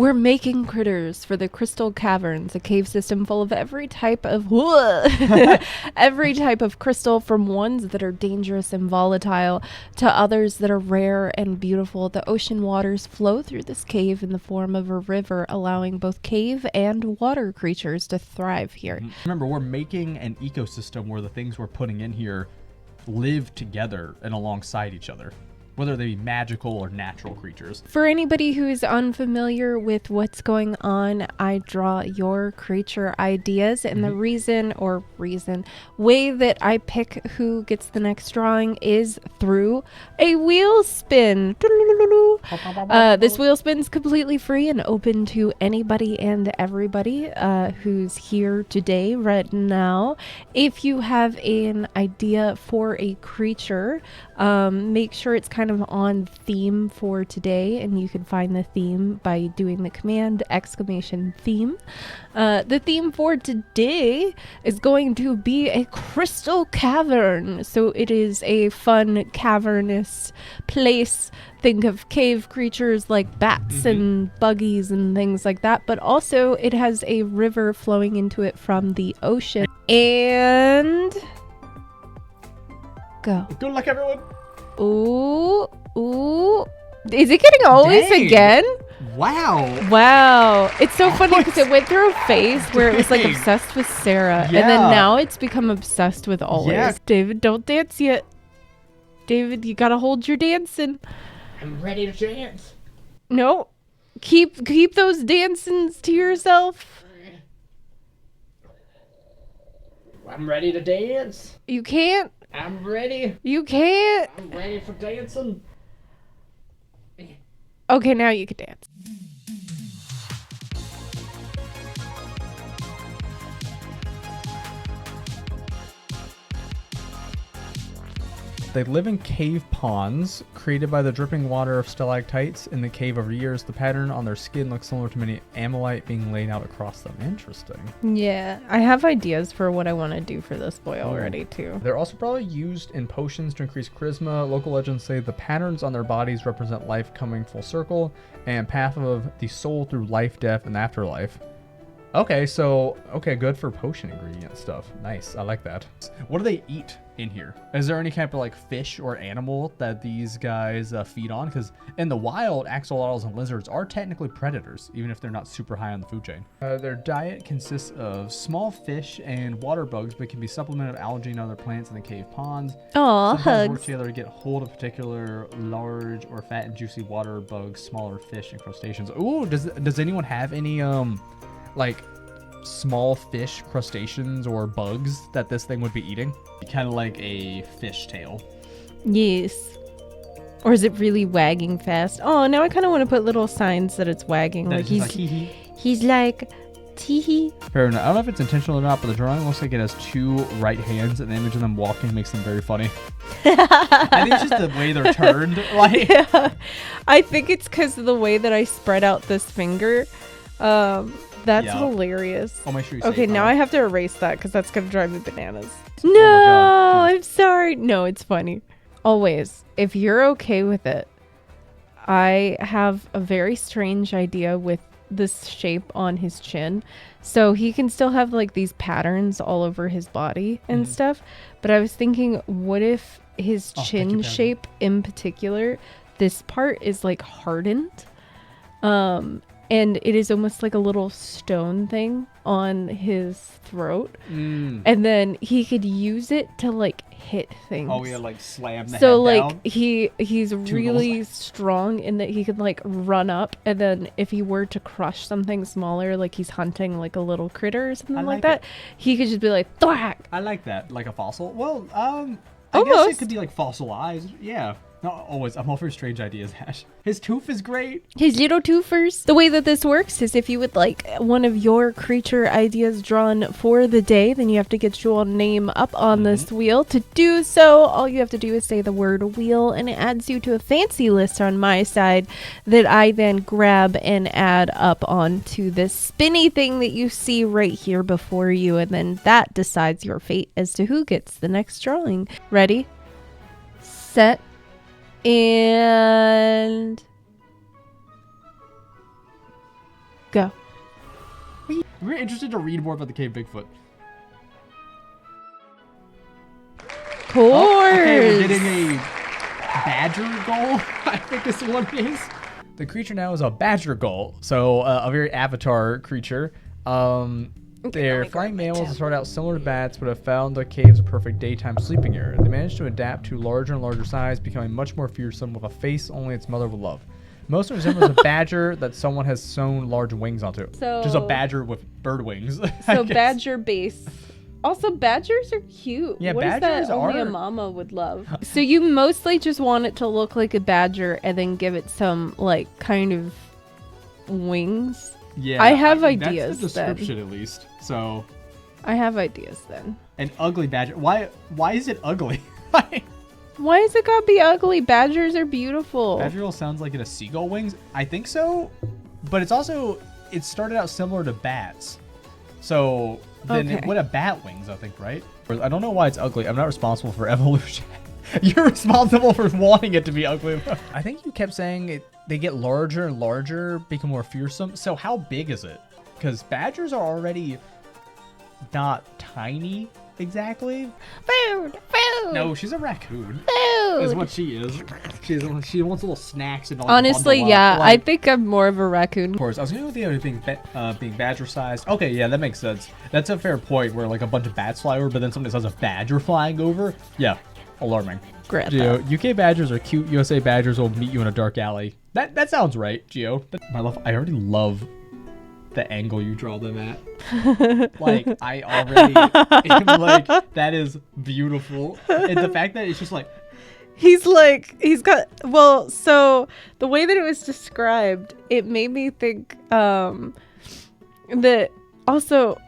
We're making critters for the Crystal Caverns, a cave system full of every type of every type of crystal, from ones that are dangerous and volatile to others that are rare and beautiful. The ocean waters flow through this cave in the form of a river, allowing both cave and water creatures to thrive here. Remember, we're making an ecosystem where the things we're putting in here live together and alongside each other, whether they be magical or natural creatures. For anybody who is unfamiliar with what's going on, I draw your creature ideas, and the way that I pick who gets the next drawing is through a wheel spin. This wheel spin is completely free and open to anybody and everybody who's here today, right now. If you have an idea for a creature, make sure it's kind of on theme for today, and you can find the theme by doing the command !theme. The theme for today is going to be a crystal cavern. So it is a fun cavernous place. Think of cave creatures like bats and buggies and things like that, but also it has a river flowing into it from the ocean. And go. Good luck, everyone. Ooh. Is it getting always again? Wow. It's so funny because it went through a phase where it was like obsessed with Sarah, and then now it's become obsessed with always. Yeah. David, don't dance yet. David, you gotta hold your dancing. I'm ready to dance. No. Keep those dancings to yourself. I'm ready to dance. You can't. I'm ready. You can't. I'm ready for dancing. Okay, now you can dance. They live in cave ponds created by the dripping water of stalactites in the cave over years. The pattern on their skin looks similar to many amylite being laid out across them. Interesting. Yeah, I have ideas for what I want to do for this boy already, too. They're also probably used in potions to increase charisma. Local legends say the patterns on their bodies represent life coming full circle and path of the soul through life, death, and afterlife. Okay, good for potion ingredient stuff. Nice, I like that. What do they eat in here? Is there any kind of like fish or animal that these guys feed on? Because in the wild, axolotls and lizards are technically predators, even if they're not super high on the food chain. Their diet consists of small fish and water bugs, but can be supplemented with algae and other plants in the cave ponds. Aw, Sometimes work hugs. together to get hold of particular large or fat and juicy water bugs, smaller fish, and crustaceans. Ooh, does anyone have any like small fish, crustaceans, or bugs that this thing would be eating? Kind of like a fish tail. Yes. Or is it really wagging fast? Oh, now I kind of want to put little signs that it's wagging. That Like it's just like, he's like, tee-hee. Fair enough. I don't know if it's intentional or not, but the drawing looks like it has two right hands, and the image of them walking makes them very funny. I think it's just the way they're turned. Like, Yeah. I think it's because of the way that I spread out this finger. That's Yeah. hilarious. I'll make sure you Okay, save now that. I have to erase that because that's going to drive me bananas. Oh No, my God. I'm sorry. No, it's funny. Always, if you're okay with it, I have a very strange idea with this shape on his chin. So he can still have like these patterns all over his body and stuff. But I was thinking, what if his thank you, chin Pam. shape in particular, this part is like hardened. And it is almost like a little stone thing on his throat. And then he could use it to like hit things. Oh, yeah, like slam the So head like down. he's really strong in that he could like run up, and then if he were to crush something smaller, like he's hunting like a little critter or something I like like that, he could just be like thwack. I like that. Like a fossil. Well, I guess Almost. it could be like fossilized. Yeah. Not always. I'm all for strange ideas, Ash. His tooth is great. His little twofers. The way that this works is if you would like one of your creature ideas drawn for the day, then you have to get your name up on this wheel. To do so, all you have to do is say the word wheel, and it adds you to a fancy list on my side that I then grab and add up onto this spinny thing that you see right here before you, and then that decides your fate as to who gets the next drawing. Ready? Set. And Go. We're interested to read more about the cave Bigfoot. Course. Oh, okay, we're getting a badger gull. I think this one is. The creature now is a badger gull, so a very avatar creature. They're flying mammals that start out similar to bats, but have found the caves a perfect daytime sleeping area. They managed to adapt to larger and larger size, becoming much more fearsome with a face only its mother would love. Most resembles a badger that someone has sewn large wings onto. So- Just a badger with bird wings. I So guess. badger base. Also, badgers are cute. Yeah, what badgers is that only a are- mama would love? So you mostly just want it to look like a badger and then give it some, like, kind of wings. Yeah, I have that's ideas the then. description at least. So, I have ideas then. an ugly badger. Why is it ugly? Why is it gotta be ugly? Badgers are beautiful. Badger sounds like it has seagull wings. I think so, but it started out similar to bats. So then Okay. it would have bat wings, I think, right? I don't know why it's ugly. I'm not responsible for evolution. You're responsible for wanting it to be ugly. I think you kept saying they get larger and larger, become more fearsome. So how big is it? Because badgers are already not tiny exactly. Food! Food! No, she's a raccoon. Food! Is what she is. She wants little snacks and all. Honestly, bundle up. yeah. Like, I think I'm more of a raccoon. of course, I was going with the other being badger sized. Okay, yeah, that makes sense. That's a fair point. Where like a bunch of bats fly over, but then somebody says a badger flying over. Yeah, alarming. Greta. Gio, UK badgers are cute. USA badgers will meet you in a dark alley. That sounds right, Gio. I already love the angle you draw them at. Like, I already am like, that is beautiful. And the fact that it's just like, He's got, well, so the way that it was described, it made me think that also,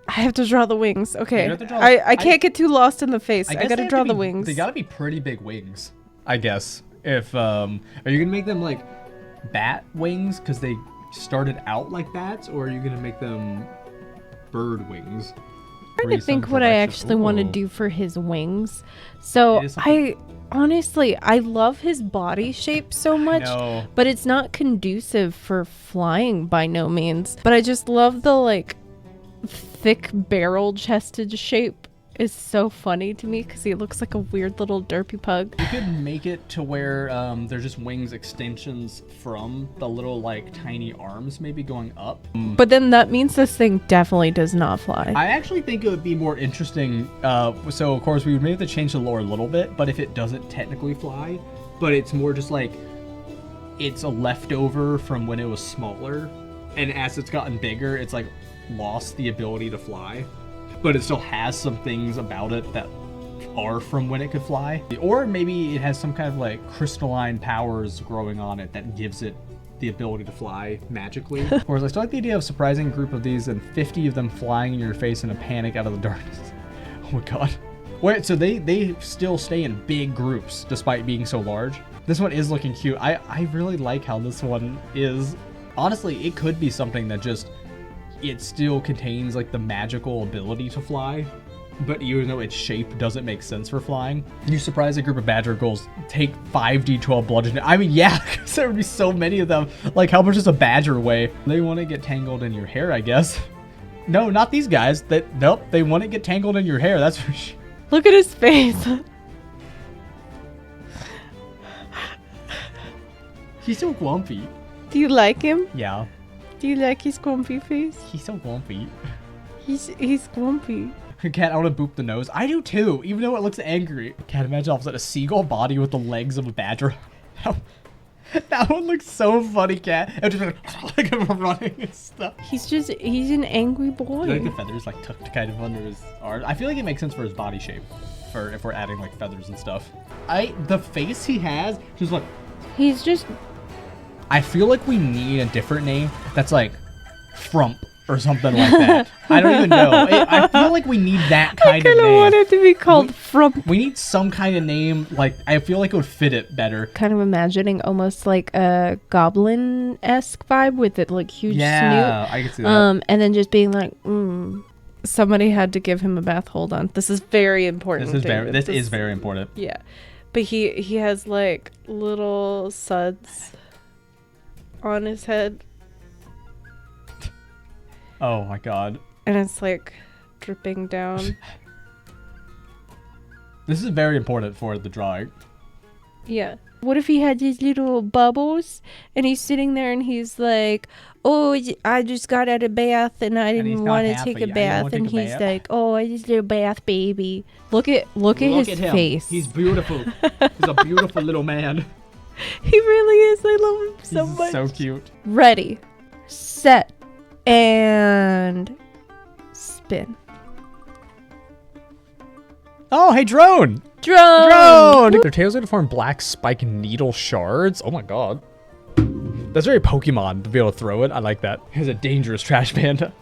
I have to draw the wings. Okay. You have to draw- I can't get too lost in the face. I guess gotta they have draw to the be- wings. They gotta be pretty big wings, I guess. If, are you gonna make them like bat wings because they started out like bats, or are you gonna make them bird wings? I'm trying to think what I actually want to do for his wings. So It is something- I love his body shape so much, know. but it's not conducive for flying by no means. But I just love the like thick barrel chested shape. Is so funny to me because he looks like a weird little derpy pug. You could make it to where there's just wings extensions from the little like tiny arms maybe going up. But then that means this thing definitely does not fly. I actually think it would be more interesting. So of course we would maybe have to change the lore a little bit, but if it doesn't technically fly, but it's more just like it's a leftover from when it was smaller, and as it's gotten bigger, it's like lost the ability to fly. But it still has some things about it that are from when it could fly. Or maybe it has some kind of like crystalline powers growing on it that gives it the ability to fly magically. Of course, I still like the idea of surprising a group of these and 50 of them flying in your face in a panic out of the darkness. Oh my god. Wait, so they still stay in big groups despite being so large? This one is looking cute. I really like how this one is. Honestly, it could be something that just it still contains like the magical ability to fly, but even though its shape doesn't make sense for flying, you surprise a group of badger gulls, take 5d12 bludgeoning. I mean, yeah, because there would be so many of them. Like, how much does a badger weigh? They want to get tangled in your hair, I guess. No, not these guys. Nope, they want to get tangled in your hair. That's for sure. Look at his face. He's so grumpy. Do you like him? Yeah, Do you like his grumpy face? he's so grumpy. He's grumpy. Cat, I want to boop the nose. I do too, even though it looks angry. Cat, imagine all of a sudden a seagull body with the legs of a badger. That one looks so funny, Cat. And just like running and stuff. He's an angry boy. I like the feathers like tucked kind of under his arm. I feel like it makes sense for his body shape, for if we're adding like feathers and stuff. The face he has, just like, He's just I feel like we need a different name that's like Frump or something like that. I don't even know. I feel like we need that kind of kind of name. want it to be called Frump. We need some kind of name, like, I feel like it would fit it better. Kind of imagining almost like a goblin-esque vibe with it, like huge Yeah, I can see that. snoot. And then just being like, somebody had to give him a bath. Hold on, this is very important. This David. is very important. Yeah, but he has like little suds on his head. Oh my god. And it's like dripping down. This is very important for the drawing. Yeah. What if he had these little bubbles and he's sitting there and he's like, oh, I just got out of bath and I he's didn't not want to happy. take I a don't bath. wanna And take a he's bath. like, oh, I just did a bath, baby. Look at his him. face. He's beautiful. He's a beautiful little man. He really is. I love him so He's much. so cute. Ready, set, and spin. Oh, hey, drone! Drone! Drone! Their tails are to form black spike needle shards. Oh my god. That's very Pokemon to be able to throw it. I like that. He's a dangerous trash panda.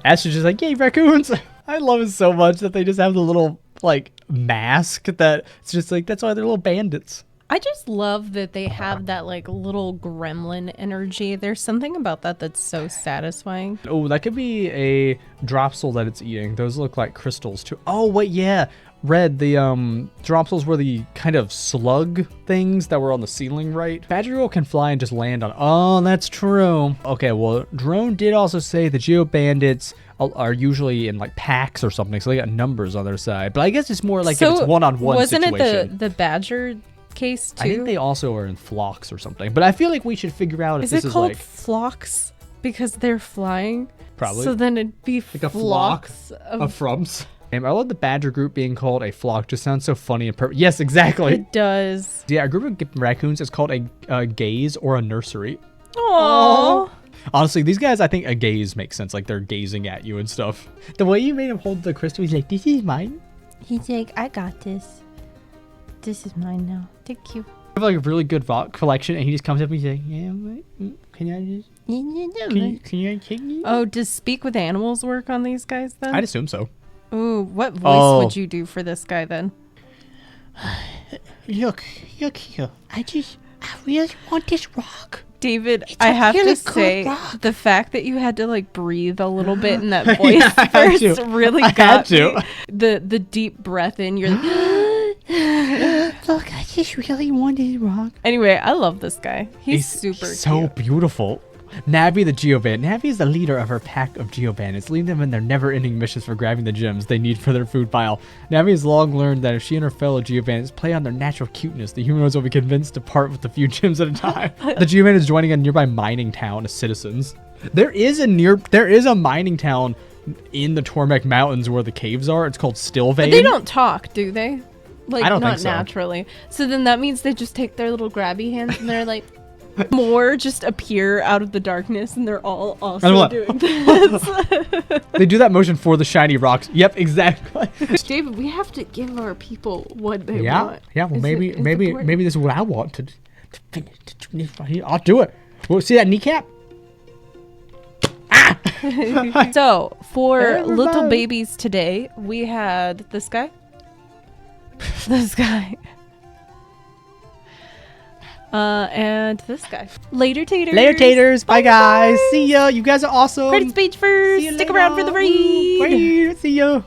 Ash is just like, yay, raccoons! I love it so much that they just have the little, like, mask that it's just like, that's why they're little bandits. I just love that they have that like little gremlin energy. There's something about that that's so satisfying. Oh, that could be a dropsel that it's eating. Those look like crystals too. Oh, wait, yeah. Red, the dropsels were the kind of slug things that were on the ceiling, right? Badger can fly and just land on. Oh, that's true. Okay, well, Drone did also say the Geo Bandits are usually in like packs or something, so they got numbers on their side. But I guess it's more like if it's one-on-one wasn't situation. it the badger case too? I think they also are in flocks or something. But I feel like we should figure out if Is this it is called like flocks because they're flying? Probably. So then it'd be like a flock flocks of frumps. I love the badger group being called a flock. Just sounds so funny and yes, exactly. It does. Yeah, a group of raccoons is called a gaze or a nursery. Aww. Honestly, these guys, I think a gaze makes sense. Like they're gazing at you and stuff. The way you made him hold the crystal, he's like, "This is mine." He's like, I got this. This is mine now. Thank you. I have like a really good rock collection, and he just comes up and he's like, "Yeah, can I just? Can you take me?" Oh, does speak with animals work on these guys then? I'd assume so. Ooh, what voice Oh. would you do for this guy then? Look here. I really want this rock. David, It's I a have really to good say, rock. the fact that you had to like breathe a little bit in that voice Yeah, I had first to. really I got had to. me. The deep breath in, you're like, Look, I just really want this rock. anyway, I love this guy. He's super so cute. beautiful. Navi the Geoband. Navi is the leader of her pack of Geobandits, leading them in their never-ending missions for grabbing the gems they need for their food pile. Navi has long learned that if she and her fellow Geobandits play on their natural cuteness, the humanoids will be convinced to part with a few gems at a time. The Geoband is joining a nearby mining town as citizens. There is a mining town in the Tormek Mountains where the caves are. It's called Stillvane. But they don't talk, do they? Like, I don't not think so. naturally. So then that means they just take their little grabby hands and they're like, more just appear out of the darkness and they're all And also what? doing this. They do that motion for the shiny rocks. Yep, exactly. David, we have to give our people what they Yeah, want. yeah. Well, It's maybe important. this is what I want to finish. I'll do it. Well, see that kneecap? So, for Everybody. little babies today, we had this guy. This guy. And this guy. Later taters. Later, taters. Bye, guys. See ya. You guys are awesome. Credit speech first. See you Stick later. around for the read. Woo, read. See ya.